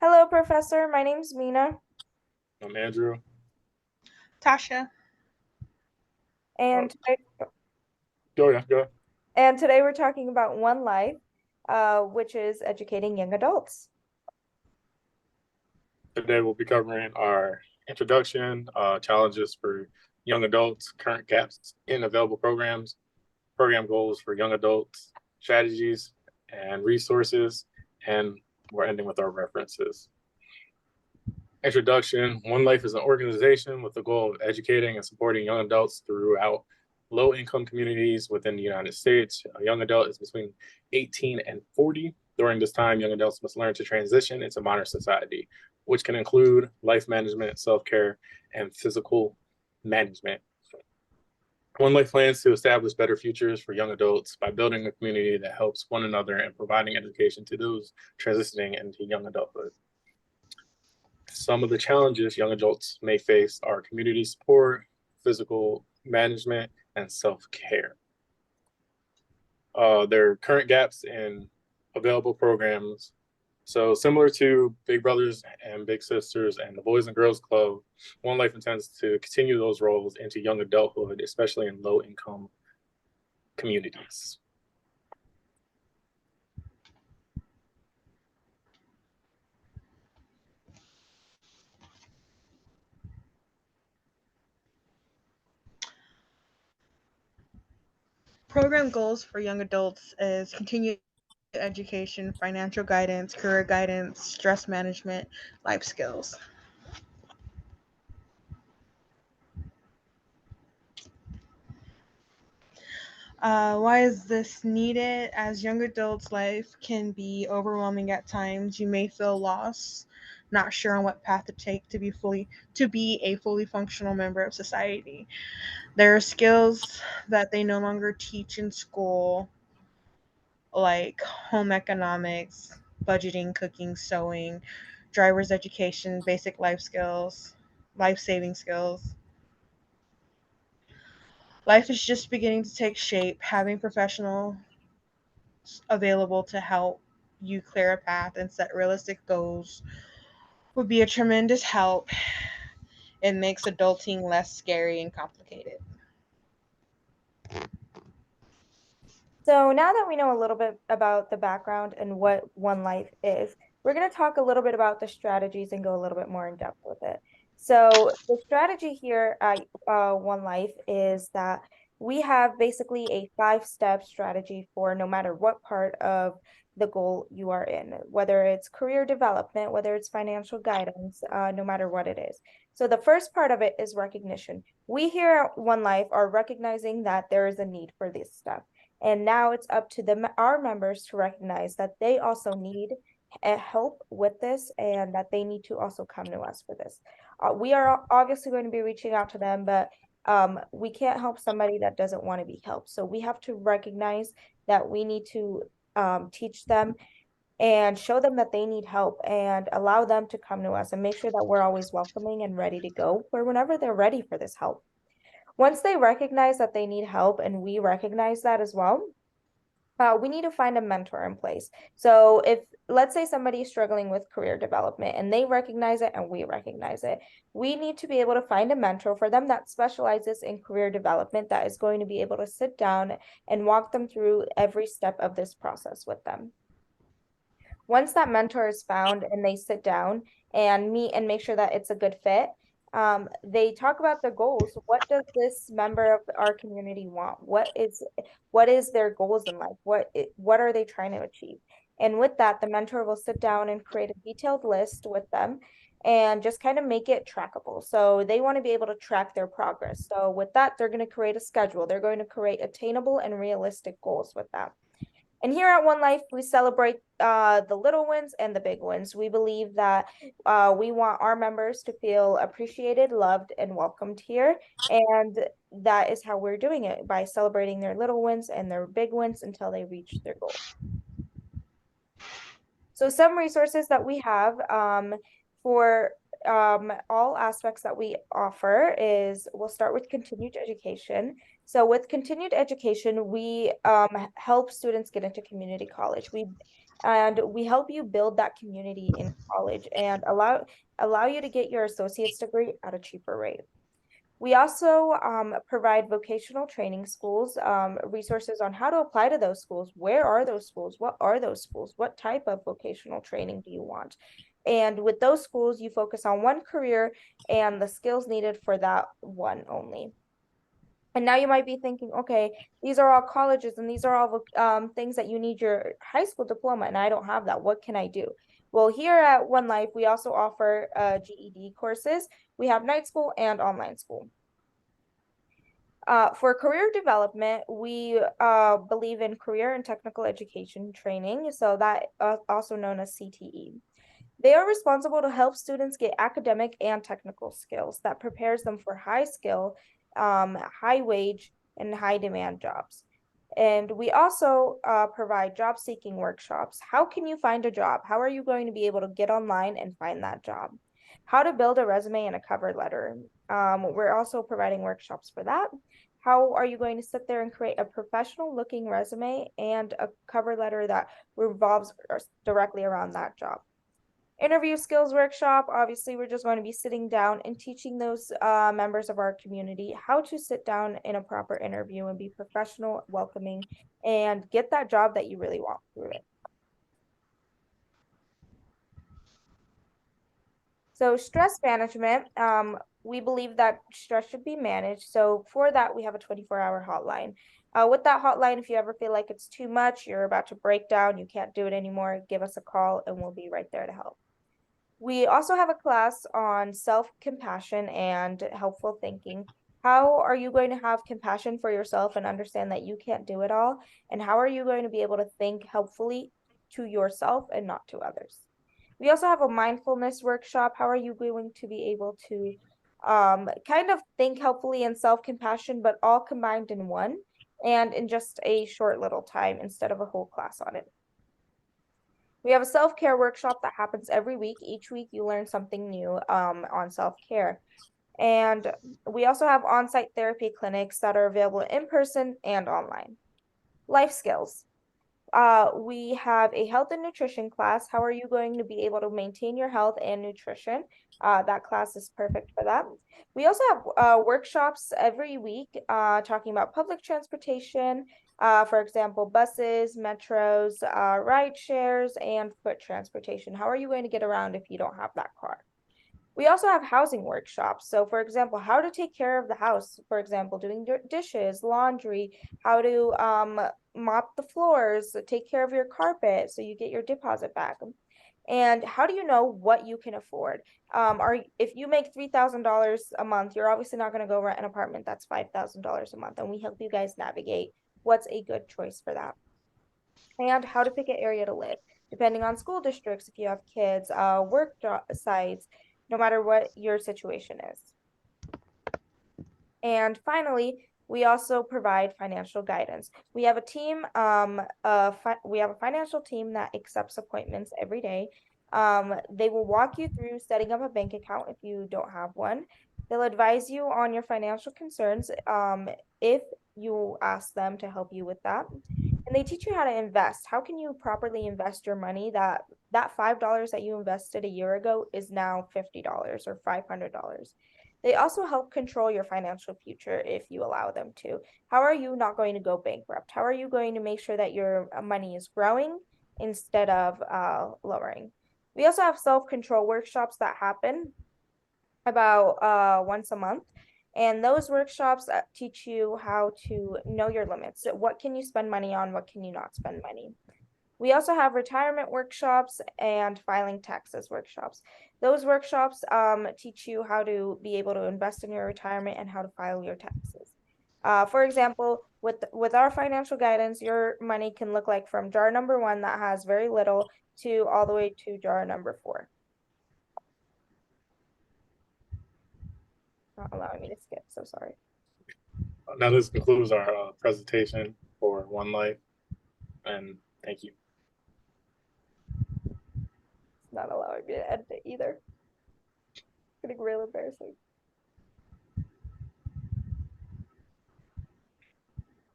Hello, Professor. My name's Mina, I'm Andrew. Tasha. and Uh, today, go. and today we're talking about One Life, which is educating young adults. Today we'll be covering our introduction, challenges for young adults, current gaps in available programs, program goals for young adults, strategies and resources, and we're ending with our references. Introduction: One Life is an organization with the goal of educating and supporting young adults throughout low income communities within the United States. A young adult is between 18 and 40. During this time, young adults must learn to transition into modern society, which can include life management, self care, and physical management. One Life plans to establish better futures for young adults by building a community that helps one another and providing education to those transitioning into young adulthood. Some of the challenges young adults may face are community support, physical management, and self care. There are current gaps in available programs. So, similar to Big Brothers and Big Sisters and the Boys and Girls Club, One Life intends to continue those roles into young adulthood, especially in low income communities. Program goals for young adults is continued education, financial guidance, career guidance, stress management, life skills. Why is this needed? As young adults, life can be overwhelming at times. You may feel lost, not sure on what path to take to be a fully functional member of society. There are skills that they no longer teach in school, like home economics, budgeting, cooking, sewing, driver's education, basic life skills, life saving skills. Life is just beginning to take shape. Having professionals available to help you clear a path and set realistic goals would be a tremendous help. It makes adulting less scary and complicated. So now that we know a little bit about the background and what One Life is, we're going to talk a little bit about the strategies and go a little bit more in depth with it. So the strategy here at One Life is that we have basically a five-step strategy for no matter what part of the goal you are in, whether it's career development, whether it's financial guidance, no matter what it is. So the first part of it is recognition. We here at One Life are recognizing that there is a need for this stuff. And now it's up to them, our members, to recognize that they also need help with this and that they need to also come to us for this. We are obviously going to be reaching out to them, but we can't help somebody that doesn't want to be helped. So we have to recognize that we need to teach them and show them that they need help and allow them to come to us and make sure that we're always welcoming and ready to go for whenever they're ready for this help. Once they recognize that they need help and we recognize that as well, we need to find a mentor in place. So if let's say somebody is struggling with career development and they recognize it and we recognize it, we need to be able to find a mentor for them that specializes in career development that is going to be able to sit down and walk them through every step of this process with them. Once that mentor is found and they sit down and meet and make sure that it's a good fit, they talk about their goals. What does this member of our community want? What is their goals in life? What are they trying to achieve? And with that, the mentor will sit down and create a detailed list with them and just kind of make it trackable. So they want to be able to track their progress. So with that, they're going to create a schedule. They're going to create attainable and realistic goals with that. And here at One Life, we celebrate the little wins and the big wins. We believe that we want our members to feel appreciated, loved, and welcomed here. And that is how we're doing it, by celebrating their little wins and their big wins until they reach their goal. So some resources that we have for all aspects that we offer is we'll start with continued education. So with continued education, we help students get into community college. We help you build that community in college and allow you to get your associate's degree at a cheaper rate. We also provide vocational training schools, resources on how to apply to those schools. Where are those schools? What are those schools? What type of vocational training do you want? And with those schools, you focus on one career and the skills needed for that one only. And now you might be thinking, okay, these are all colleges and these are all things that you need your high school diploma, and I don't have that. What can I do? Well, here at One Life, we also offer GED courses. We have night school and online school. For career development, we believe in career and technical education training, so that also known as CTE. They are responsible to help students get academic and technical skills that prepares them for high skill, high wage, and high demand jobs. And we also provide job seeking workshops. How can you find a job? How are you going to be able to get online and find that job? How to build a resume and a cover letter. We're also providing workshops for that. How are you going to sit there and create a professional looking resume and a cover letter that revolves directly around that job? Interview skills workshop. Obviously, we're just going to be sitting down and teaching those members of our community how to sit down in a proper interview and be professional, welcoming, and get that job that you really want through it. So stress management, we believe that stress should be managed. So for that, we have a 24-hour hotline. With that hotline, if you ever feel like it's too much, you're about to break down, you can't do it anymore, give us a call and we'll be right there to help. We also have a class on self-compassion and helpful thinking. How are you going to have compassion for yourself and understand that you can't do it all? And how are you going to be able to think helpfully to yourself and not to others? We also have a mindfulness workshop. How are you going to be able to kind of think helpfully and self-compassion, but all combined in one and in just a short little time instead of a whole class on it? We have a self-care workshop that happens every week. Each week you learn something new on self-care. And we also have on-site therapy clinics that are available in person and online. Life skills. We have a health and nutrition class. How are you going to be able to maintain your health and nutrition? That class is perfect for that. We also have workshops every week talking about public transportation, for example, buses, metros, ride shares, and foot transportation. How are you going to get around if you don't have that car? We also have housing workshops. So for example, how to take care of the house, for example, doing dishes, laundry, how to mop the floors, take care of your carpet so you get your deposit back. And how do you know what you can afford? If you make $3,000 a month, you're obviously not going to go rent an apartment that's $5,000 a month. And we help you guys navigate what's a good choice for that. And how to pick an area to live, depending on school districts, if you have kids, work sites, no matter what your situation is. And finally, we also provide financial guidance. We have a team, we have a financial team that accepts appointments every day. They will walk you through setting up a bank account if you don't have one. They'll advise you on your financial concerns if you ask them to help you with that. And they teach you how to invest. How can you properly invest your money that $5 that you invested a year ago is now $50 or $500? They also help control your financial future if you allow them to. How are you not going to go bankrupt? How are you going to make sure that your money is growing instead of lowering? We also have self-control workshops that happen about once a month. And those workshops teach you how to know your limits. So what can you spend money on? What can you not spend money? We also have retirement workshops and filing taxes workshops. Those workshops teach you how to be able to invest in your retirement and how to file your taxes. For example, with our financial guidance, your money can look like from jar number 1 that has very little to all the way to jar number 4. Not allowing me to skip, so sorry. Now this concludes our presentation for One Life, and thank you. It's not allowing me to edit it either. It's getting real embarrassing.